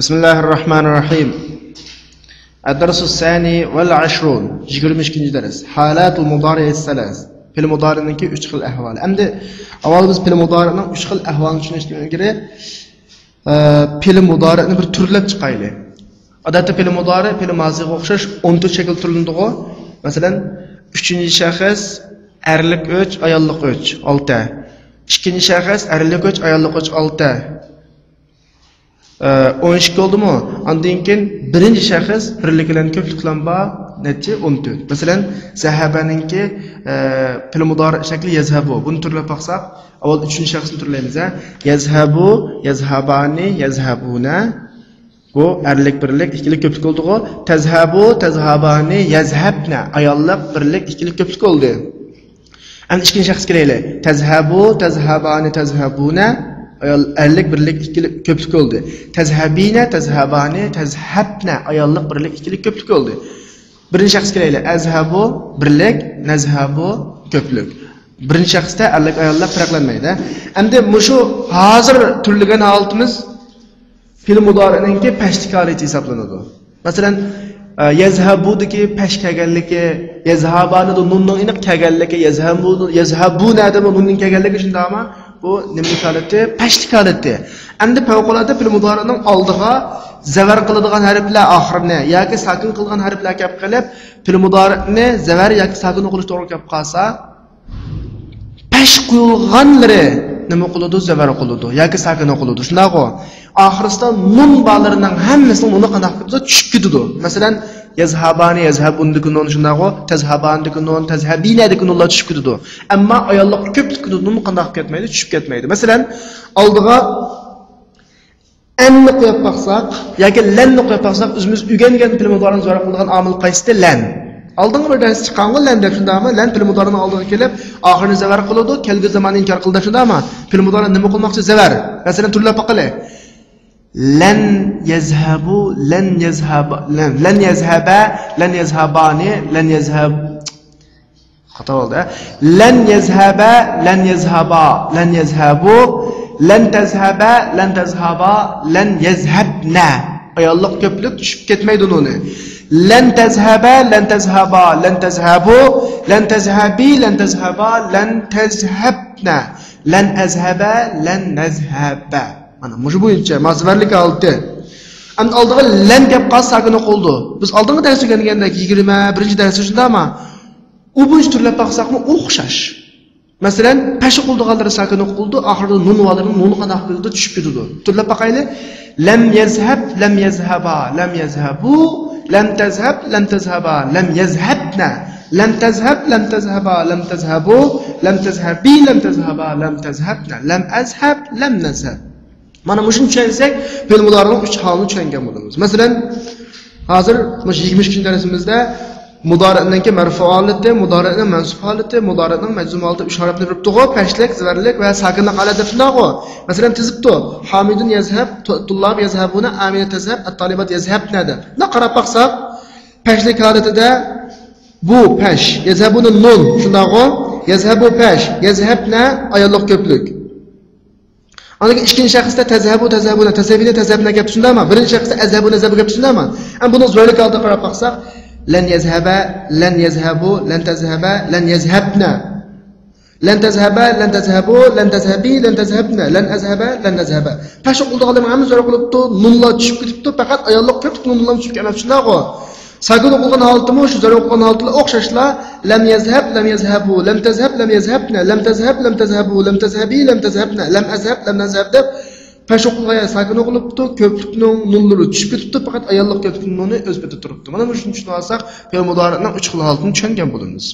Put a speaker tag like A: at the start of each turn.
A: بسم الله الرحمن الرحيم. الدرس الثاني والعشرون 22. ders. حالات المضارع الثلاث. في المضارع نكي 3 xil ahvol. Endi avval biz fil mudori'ning 3 xil ahvolini tushunishimiz kerak. Fil mudori'ni bir turlab chiqaylik. Odatda fil mudori' fil moziga o'xshash 14 shakl turlundigo. Masalan, 3-shaxs erlik 3, ayollik 3, 6. 2-shaxs erlik 3, ayollik 3, 6. 12 oldu mu? Ondan keyin birinchi shaxs birlik bilan ko'plik bilan bor necha 14. Masalan, zahabaninki fil mudori shakli yazhabu. Buni turlab baqsaq, avval 3-shaxsni turlaymiz. Yazhabu, yazhabani, yazhabuna. Bu erlik birlik, ikilik ko'plik oldu-ku. Tazhabu, tazhabani, yazhabna. Ayollik birlik, ikilik ko'plik oldu. Endi 2-shaxs kelaylik. Tazhabu, tazhabani, tazhabuna. Erlik birlik ikilik köpük oldu. Tezhabine, tezhabane, tezhabne. Ayollik birlik ikilik köpük oldu. Birinci şahıs kereyle. Ezhabu birlik, nezhabu köpük. Birinci şahısta erlik ayollik farklanmaydı. Endi şu hazır türlügen altımız fil mudari'ninki peşlik aleti hesaplanıdı. Mesela yazhabudaki peş kegerliki, yazhabani da nunun inik kegerliki, yazhabu nerede mi nunun kegerliki şimdi ama bu nimlik haleti, peşlik haleti. Endi fevkalade fil mudari'nin aldığa zever kılıdığan harfler ahirine, yaki sakin kılgan harfler kep kılıp fil mudari'ni zever yaki sakin okuluş doğru kep kalsa peş kılganları nima qiladi? Zever qiladi yoki sakin qiladi. Shunday o. Oxirida nun ba'larining hammasi uni qanday qilib tushib ketadi. Masalan, yazhabani, yazhabundiki nun shunday o, tazhabandiki nun, tazhabinadiki nunlar tushib ketadi. Ammo ayollik ko'plik nun qanday qilib ketmaydi, tushib ketmaydi. Masalan, oldiga anni qo'yib baqsaq yoki lanni qo'yib baqsaq, o'zimiz o'rgangan fil mudori'ni zo'r qiladigan omil qaysi? Lan. Aldığın bir ders çıkan lan deb şunda ama lan fil mudari'ni aldığı kelib oxirini zever qiladi, kelgi zaman inkor qildi shunda ama fil mudari nima qilmoqchi? Zever. Masalan, turlab baqili. Lan yazhabu, lan yazhaba, lan yazhaba, lan yazhabani, lan yazhab. Xato oldu. Lan yazhaba, lan yazhaba, lan yazhabu, lan tazhaba, lan tazhaba, lan yazhabna. Ayollik ko'plik tushib ketmaydi uni. Lan tazhaba, lan tazhaba, lan tazhabu, lan tazhabi, lan tazhaba, lan tazhabna, lan azhaba, lan nazhaba. Mana bu bo'yicha mazvarlik oldi. Endi oldiga lan deb qolsa sakin o'qildi. Biz oldingi dars o'rganganda 21-dars shunda ama u bo'yicha turlab baqsaqmi o'xshash. Masalan, pashi qildiganlari sakin o'qildi, oxirida nun valarning nuni qanday qildi tushib ketdi. Turlab baqayli. Lam yazhab, lam yazhaba, lam yazhabu, lam tazhab, lam tazhaba, lam yazhabna, lam tazhab, lam tazhaba, lam tazhabu, lam tazhabi, lam tazhaba, lam tazhabna, lam azhab, lam nazhab. Mana shuni tushunsak, fil mudori'ning 3 holini tushungan bo'lamiz. Masalan, hozir 22 darsimizda mudori'ninki marfu holati, mudori'ning mansub holati, mudori'ning majzum holati 3 harfni turibdi-ku, pashlik, zivarlik va sakinlik holati shunday-ku. Masalan, tizibdi. Hamidun yazhab, tullab yazhabuna, amina tazhab, at-talibat yazhabna deb. Buna qarab baqsaq, pashlik holatida bu pash, yazhabuna nun shunday-ku, yazhabu pash, yazhabna ayollik ko'plik. Ana ikkinchi shaxsda tazhabu, tazhabuna, tazhabina, tazhabna gap shundaymi? Birinchi shaxsda azhabuna, azhabu gap shundaymi? Ham buni zo'rlik oldi qarab baqsaq, lan yazhaba, lan yazhabu, lan tazhaba, lan yazhabna. Lan tazhaba, lan tazhabu, lan tazhabi, lan tazhabna, lan azhaba, lan nazhaba. Pash qildiganlar hamma zo'r qilibdi, nunlar tushib ketibdi, faqat ayollik ko'plik nunlar tushib ketgan shunday-ku. Sakin o'qigan holatimi shu zo'r o'qigan holatlar o'xshashlar. Lam yazhab, lam yazhabu, lam tazhab, lam yazhabna, lam tazhab, lam tazhabu, lam tazhabi, lam tazhabna, lam azhab, lam nazhab deb pash o'qigan sakin o'qilibdi, ko'plikning nunlari tushib ketibdi, faqat ayollik ko'plikning nuni o'z betida turibdi. Mana shuni tushunib olsak, fil mudori'ning 3 xil holatini tushungan bo'lamiz.